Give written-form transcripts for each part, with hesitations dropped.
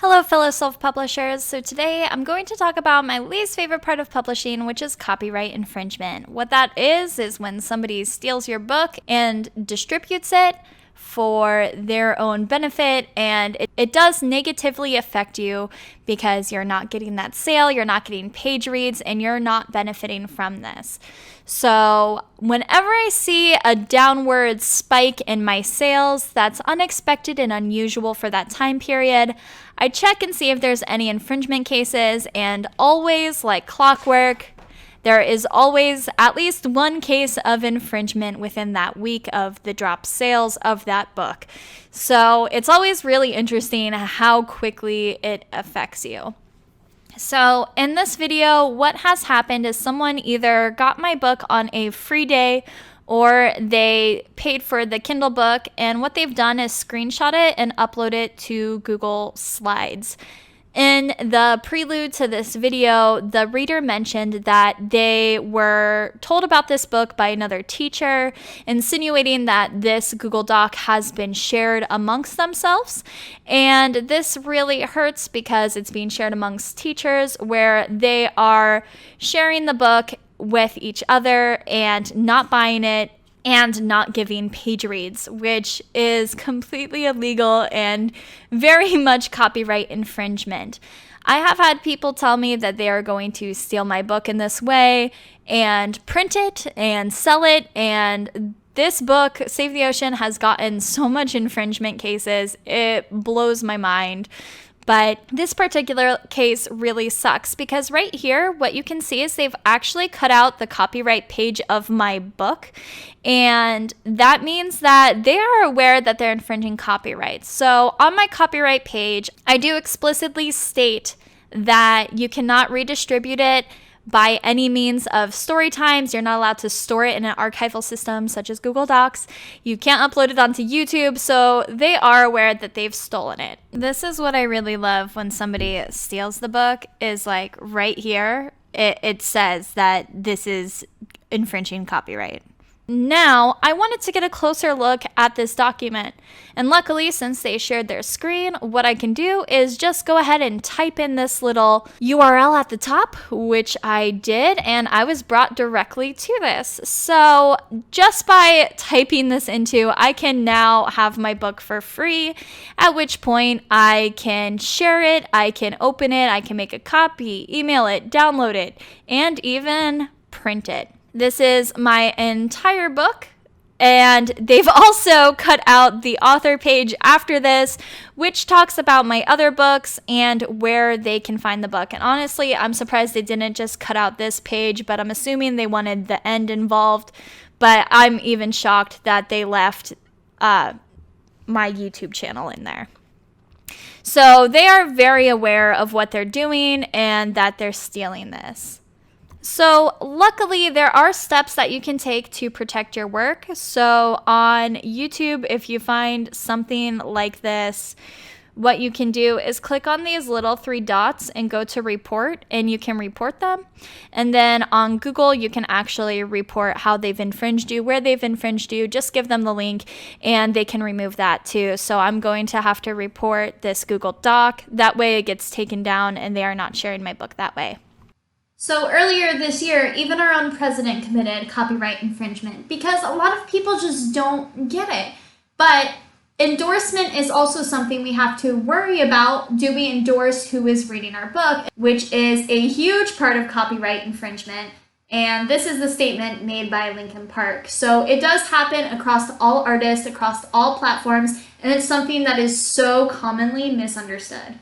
Hello, fellow self-publishers. So today I'm going to talk about my least favorite part of publishing, which is copyright infringement. What that is when somebody steals your book and distributes it for their own benefit, and it does negatively affect you because you're not getting that sale, you're not getting page reads, and you're not benefiting from this. So whenever I see a downward spike in my sales that's unexpected and unusual for that time period, I check and see if there's any infringement cases, and always, like clockwork, there is always at least one case of infringement within that week of the drop sales of that book. So it's always really interesting how quickly it affects you. So in this video, what has happened is someone either got my book on a free day or they paid for the Kindle book, and what they've done is screenshot it and upload it to Google Slides. In the prelude to this video, the reader mentioned that they were told about this book by another teacher, insinuating that this Google Doc has been shared amongst themselves. And this really hurts because it's being shared amongst teachers where they are sharing the book with each other and not buying it and not giving page reads, which is completely illegal and very much copyright infringement. I have had people tell me that they are going to steal my book in this way and print it and sell it, and this book, Save the Ocean, has gotten so much infringement cases, it blows my mind. But this particular case really sucks because right here, what you can see is they've actually cut out the copyright page of my book. And that means that they are aware that they're infringing copyright. So on my copyright page, I do explicitly state that you cannot redistribute it by any means of story times. You're not allowed to store it in an archival system such as Google Docs. You can't upload it onto YouTube, so they are aware that they've stolen it. This is what I really love when somebody steals the book, is like right here, it says that this is infringing copyright. Now, I wanted to get a closer look at this document, and luckily, since they shared their screen, what I can do is just go ahead and type in this little URL at the top, which I did, and I was brought directly to this. So just by typing this into, I can now have my book for free, at which point I can share it, I can open it, I can make a copy, email it, download it, and even print it. This is my entire book, and they've also cut out the author page after this, which talks about my other books and where they can find the book. And honestly, I'm surprised they didn't just cut out this page, but I'm assuming they wanted the end involved. But I'm even shocked that they left my YouTube channel in there. So they are very aware of what they're doing and that they're stealing this. So luckily, there are steps that you can take to protect your work. So on YouTube, if you find something like this, what you can do is click on these little three dots and go to report, and you can report them. And then on Google, you can actually report how they've infringed you, where they've infringed you. Just give them the link and they can remove that too. So I'm going to have to report this Google Doc. That way it gets taken down and they are not sharing my book that way. So earlier this year, even our own president committed copyright infringement because a lot of people just don't get it. But endorsement is also something we have to worry about. Do we endorse who is reading our book, which is a huge part of copyright infringement. And this is the statement made by Linkin Park. So it does happen across all artists, across all platforms, and it's something that is so commonly misunderstood.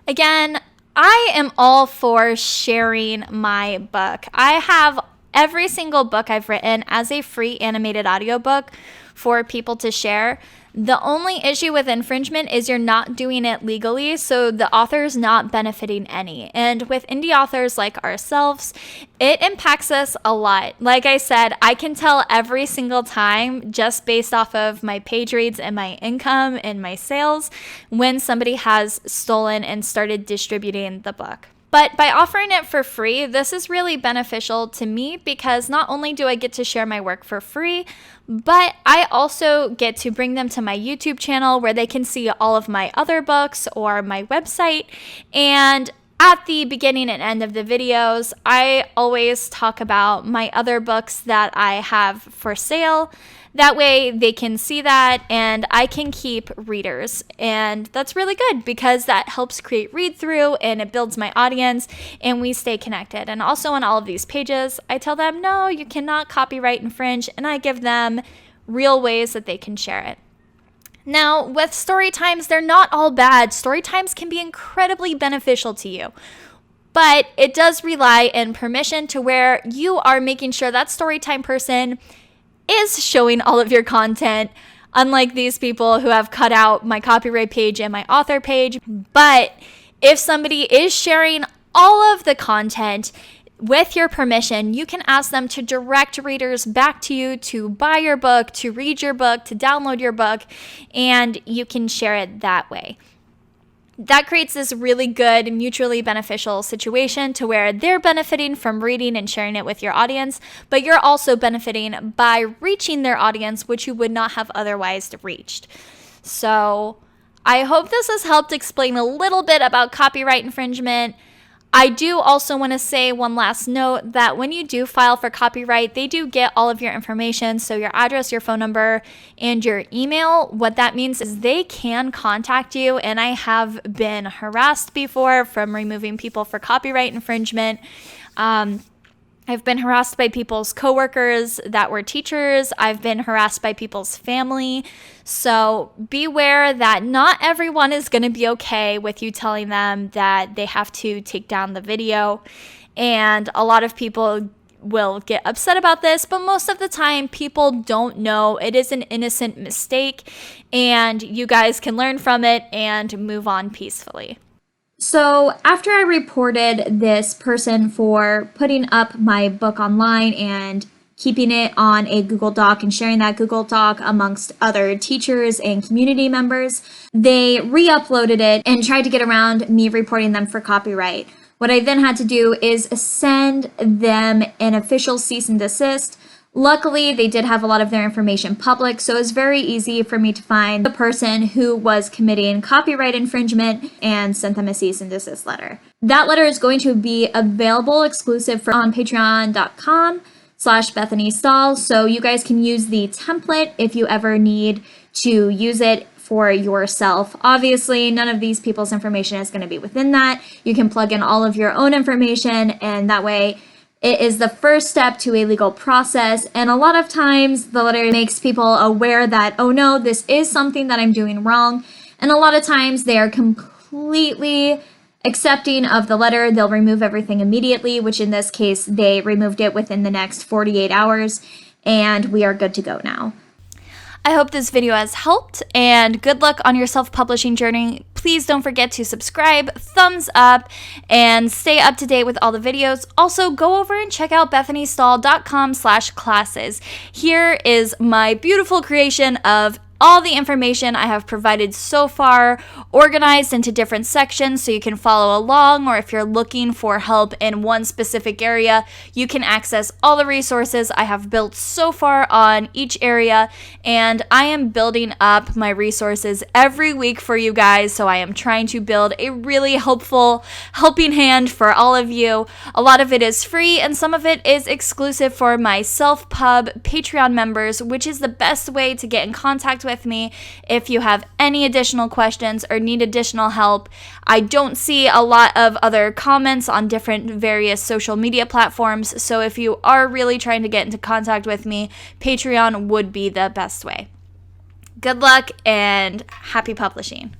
Again, I am all for sharing my book. I have every single book I've written as a free animated audiobook for people to share. The only issue with infringement is you're not doing it legally, so the author's not benefiting any. And with indie authors like ourselves, it impacts us a lot. Like I said, I can tell every single time, just based off of my page reads and my income and my sales, when somebody has stolen and started distributing the book. But by offering it for free, this is really beneficial to me because not only do I get to share my work for free, but I also get to bring them to my YouTube channel where they can see all of my other books or my website. And at the beginning and end of the videos, I always talk about my other books that I have for sale. That way they can see that and I can keep readers. And that's really good because that helps create read through and it builds my audience and we stay connected. And also on all of these pages, I tell them, no, you cannot copyright infringe, and I give them real ways that they can share it. Now, with story times, they're not all bad. Story times can be incredibly beneficial to you. But it does rely on permission to where you are making sure that storytime person is showing all of your content, unlike these people who have cut out my copyright page and my author page. But if somebody is sharing all of the content with your permission, you can ask them to direct readers back to you to buy your book, to read your book, to download your book, and you can share it that way. That creates this really good, mutually beneficial situation to where they're benefiting from reading and sharing it with your audience, but you're also benefiting by reaching their audience, which you would not have otherwise reached. So I hope this has helped explain a little bit about copyright infringement. I do also want to say one last note that when you do file for copyright, they do get all of your information. So your address, your phone number, and your email. What that means is they can contact you. And I have been harassed before from removing people for copyright infringement. I've been harassed by people's coworkers that were teachers. I've been harassed by people's family. So beware that not everyone is going to be okay with you telling them that they have to take down the video. And a lot of people will get upset about this, but most of the time people don't know. It is an innocent mistake and you guys can learn from it and move on peacefully. So after I reported this person for putting up my book online and keeping it on a Google Doc and sharing that Google Doc amongst other teachers and community members, they re-uploaded it and tried to get around me reporting them for copyright. What I then had to do is send them an official cease and desist. Luckily, they did have a lot of their information public, so it was very easy for me to find the person who was committing copyright infringement and sent them a cease and desist letter. That letter is going to be available exclusive on patreon.com/Bethany Stahl, so you guys can use the template if you ever need to use it for yourself. Obviously, none of these people's information is going to be within that. You can plug in all of your own information, and that way it is the first step to a legal process, and a lot of times the letter makes people aware that, oh no, this is something that I'm doing wrong, and a lot of times they are completely accepting of the letter. They'll remove everything immediately, which in this case, they removed it within the next 48 hours, and we are good to go now. I hope this video has helped, and good luck on your self-publishing journey. Please don't forget to subscribe, thumbs up, and stay up to date with all the videos. Also, go over and check out BethanyStahl.com/classes. Here is my beautiful creation of all the information I have provided so far, organized into different sections so you can follow along, or if you're looking for help in one specific area, you can access all the resources I have built so far on each area, and I am building up my resources every week for you guys, so I am trying to build a really helpful helping hand for all of you. A lot of it is free, and some of it is exclusive for my self-pub Patreon members, which is the best way to get in contact with me if you have any additional questions or need additional help. I don't see a lot of other comments on different various social media platforms, so if you are really trying to get into contact with me, Patreon would be the best way. Good luck and happy publishing.